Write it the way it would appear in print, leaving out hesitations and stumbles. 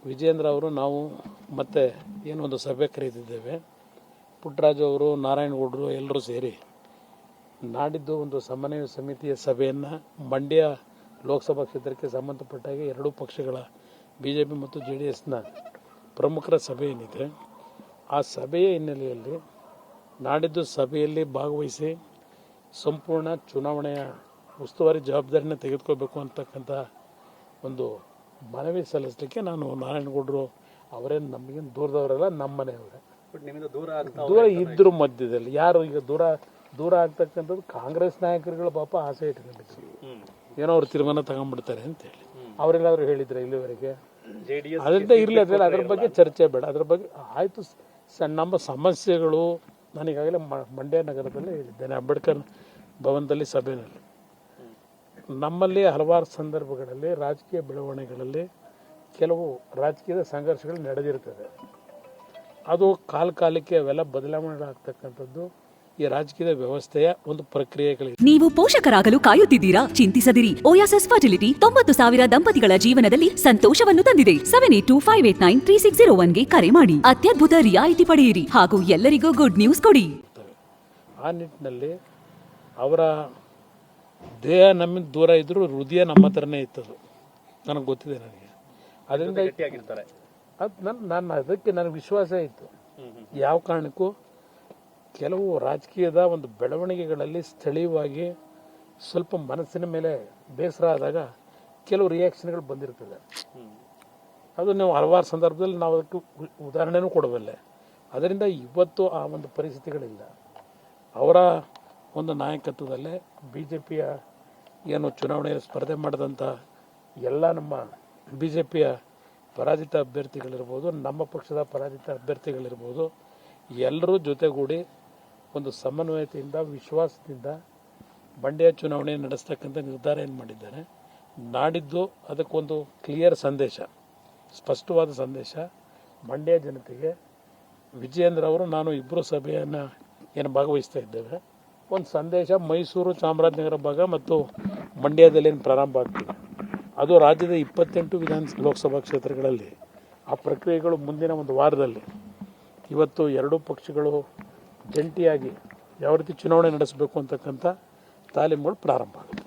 ವಿಜೇಂದ್ರ ಅವರು ನಾವು ಮತ್ತೆ ಏನೊಂದು ಸಭೆ ಕರೆದಿದ್ದೇವೆ. ಪುಟ್ಟರಾಜು ಅವರು, ನಾರಾಯಣಗೌಡರು ಎಲ್ಲರೂ ಸೇರಿ ನಾಡಿದ್ದು ಒಂದು ಸಮನ್ವಯ ಸಮಿತಿಯ ಸಭೆಯನ್ನು ಮಂಡ್ಯ ಲೋಕಸಭಾ ಕ್ಷೇತ್ರಕ್ಕೆ ಸಂಬಂಧಪಟ್ಟಾಗೆ ಎರಡೂ ಪಕ್ಷಗಳ BJP ಮತ್ತು JDSನ ಪ್ರಮುಖರ ಸಭೆ ಏನಿದೆ ಆ ಸಭೆಯ ಹಿನ್ನೆಲೆಯಲ್ಲಿ ನಾಡಿದ್ದು ಸಭೆಯಲ್ಲಿ ಭಾಗವಹಿಸಿ ಸಂಪೂರ್ಣ ಚುನಾವಣೆಯ ಉಸ್ತುವಾರಿ ಜವಾಬ್ದಾರಿನ ತೆಗೆದುಕೋಬೇಕು ಅಂತಕ್ಕಂಥ ಒಂದು ಮನವಿ ಸಲ್ಲಿಸಲಿಕ್ಕೆ ನಾನು ನಾರಾಯಣಗೌಡರು ಅವರೇನು ನಮಗೇನು ದೂರದವರಲ್ಲ, ನಮ್ಮ ಮನೆಯವರೇ. ದೂರ ಇದ್ರೂ ಮಧ್ಯದಲ್ಲಿ ಯಾರು ಈಗ ದೂರ ಆಗ್ತಕ್ಕಂಥದ್ದು ಕಾಂಗ್ರೆಸ್ ನಾಯಕರುಗಳು ಪಾಪ ಆಸೆ ಇಟ್ಕೊಂಡಿದ್ರು, ಏನೋ ಅವ್ರು ತೀರ್ಮಾನ ತಗೊಂಡ್ಬಿಡ್ತಾರೆ ಅಂತೇಳಿ. ಅವರೆಲ್ಲಾದ್ರೂ ಹೇಳಿದ್ರೆ ಇಲ್ಲಿವರೆಗೆ? ಅದರಿಂದ ಇರಲಿ, ಅದ್ರ ಬಗ್ಗೆ ಚರ್ಚೆ ಬೇಡ. ಅದ್ರ ಬಗ್ಗೆ ಆಯಿತು. ನಮ್ಮ ಸಮಸ್ಯೆಗಳು ನಾನೀಗಾಗಲೇ ಮಂಡ್ಯ ನಗರದಲ್ಲೇ ಹೇಳಿದ್ದೇನೆ, ಅಂಬೇಡ್ಕರ್ ಭವನದಲ್ಲಿ ಸಭೆಯಲ್ಲಿ. ನಮ್ಮಲ್ಲಿ ಹಲವಾರು ಸಂದರ್ಭಗಳಲ್ಲಿ ರಾಜಕೀಯ ಬೆಳವಣಿಗೆಗಳಲ್ಲಿ ಕೆಲವು ರಾಜಕೀಯದ ಸಂಘರ್ಷಗಳು ನಡೆದಿರ್ತದೆ. ಅದು ಕಾಲಕ್ಕೆ ಅವೆಲ್ಲ ಬದಲಾವಣೆಗಳಾಗ್ತಕ್ಕಂಥದ್ದು ಈ ರಾಜಕೀಯ ವ್ಯವಸ್ಥೆಯ ಒಂದು ಪ್ರಕ್ರಿಯೆಗಳು. ನೀವು ಪೋಷಕರಾಗಲು ಕಾಯುತ್ತಿದ್ದೀರಾ? ಚಿಂತಿಸದಿರಿ. ಓಯಾಸಿಸ್ ಫರ್ಟಿಲಿಟಿ 90,000 ದಂಪತಿಗಳ ಜೀವನದಲ್ಲಿ ಸಂತೋಷವನ್ನು ತಂದಿದೆ. 7825893601ಗೆ ಕರೆ ಮಾಡಿ ಅತ್ಯದ್ಭುತ ರಿಯಾಯಿತಿ ಪಡೆಯಿರಿ ಹಾಗೂ ಎಲ್ಲರಿಗೂ ಗುಡ್ ನ್ಯೂಸ್ ಕೊಡಿ. ಆ ನಿಟ್ಟಿನಲ್ಲಿ ಅವರ ದೇಹ ನಮ್ಮಿಂದ ದೂರ ಇದ್ರೂ ಹೃದಯ ನಮ್ಮ ಹತ್ರನೇ ಇತ್ತದು, ನನಗೆ ಗೊತ್ತಿದೆ. ನನಗೆ ಅದರಿಂದ ಅದಕ್ಕೆ ನನಗೆ ವಿಶ್ವಾಸ ಇತ್ತು. ಯಾವ ಕಾರಣಕ್ಕೂ ಕೆಲವು ರಾಜಕೀಯದ ಒಂದು ಬೆಳವಣಿಗೆಗಳಲ್ಲಿ ಸ್ಥಳೀಯವಾಗಿ ಸ್ವಲ್ಪ ಮನಸ್ಸಿನ ಮೇಲೆ ಬೇಸರ ಆದಾಗ ಕೆಲವು ರಿಯಾಕ್ಷನ್ಗಳು ಬಂದಿರ್ತದೆ. ಅದು ನಾವು ಹಲವಾರು ಸಂದರ್ಭದಲ್ಲಿ ನಾವು ಅದಕ್ಕೆ ಉದಾಹರಣೆನೂ ಕೊಡಬಲ್ಲೆ. ಅದರಿಂದ ಇವತ್ತು ಆ ಒಂದು ಪರಿಸ್ಥಿತಿಗಳಿಲ್ಲ. ಅವರ ಒಂದು ನಾಯಕತ್ವದಲ್ಲೇ BJPಯ ಏನು ಚುನಾವಣೆಯಲ್ಲಿ ಸ್ಪರ್ಧೆ ಮಾಡಿದಂಥ ಎಲ್ಲ ನಮ್ಮ BJPಯ ಪರಾಜಿತ ಅಭ್ಯರ್ಥಿಗಳಿರ್ಬೋದು, ನಮ್ಮ ಪಕ್ಷದ ಪರಾಜಿತ ಅಭ್ಯರ್ಥಿಗಳಿರ್ಬೋದು, ಎಲ್ಲರೂ ಜೊತೆಗೂಡಿ ಒಂದು ಸಮನ್ವಯತೆಯಿಂದ ವಿಶ್ವಾಸದಿಂದ ಮಂಡ್ಯ ಚುನಾವಣೆ ನಡೆಸ್ತಕ್ಕಂಥ ನಿರ್ಧಾರ ಏನು ಮಾಡಿದ್ದಾರೆ. ನಾಡಿದ್ದು ಅದಕ್ಕೊಂದು ಕ್ಲಿಯರ್ ಸಂದೇಶ, ಸ್ಪಷ್ಟವಾದ ಸಂದೇಶ ಮಂಡ್ಯ ಜನತೆಗೆ. ವಿಜೇಂದ್ರ ಅವರು ನಾನು ಇಬ್ಬರು ಸಭೆಯನ್ನು ಏನು ಭಾಗವಹಿಸ್ತಾ ಇದ್ದೇವೆ. ಒಂದು ಸಂದೇಶ ಮೈಸೂರು, ಚಾಮರಾಜನಗರ ಭಾಗ ಮತ್ತು ಮಂಡ್ಯದಲ್ಲಿ ಏನು ಪ್ರಾರಂಭ ಆಗ್ತಿದೆ ಅದು ರಾಜ್ಯದ 28 ಲೋಕಸಭಾ ಕ್ಷೇತ್ರಗಳಲ್ಲಿ ಆ ಪ್ರಕ್ರಿಯೆಗಳು ಮುಂದಿನ ಒಂದು ವಾರದಲ್ಲಿ ಇವತ್ತು ಎರಡೂ ಪಕ್ಷಗಳು ಜಂಟಿಯಾಗಿ ಯಾವ ರೀತಿ ಚುನಾವಣೆ ನಡೆಸಬೇಕು ಅಂತಕ್ಕಂಥ ತಾಲೀಮುಗಳು ಪ್ರಾರಂಭ ಆಗುತ್ತೆ.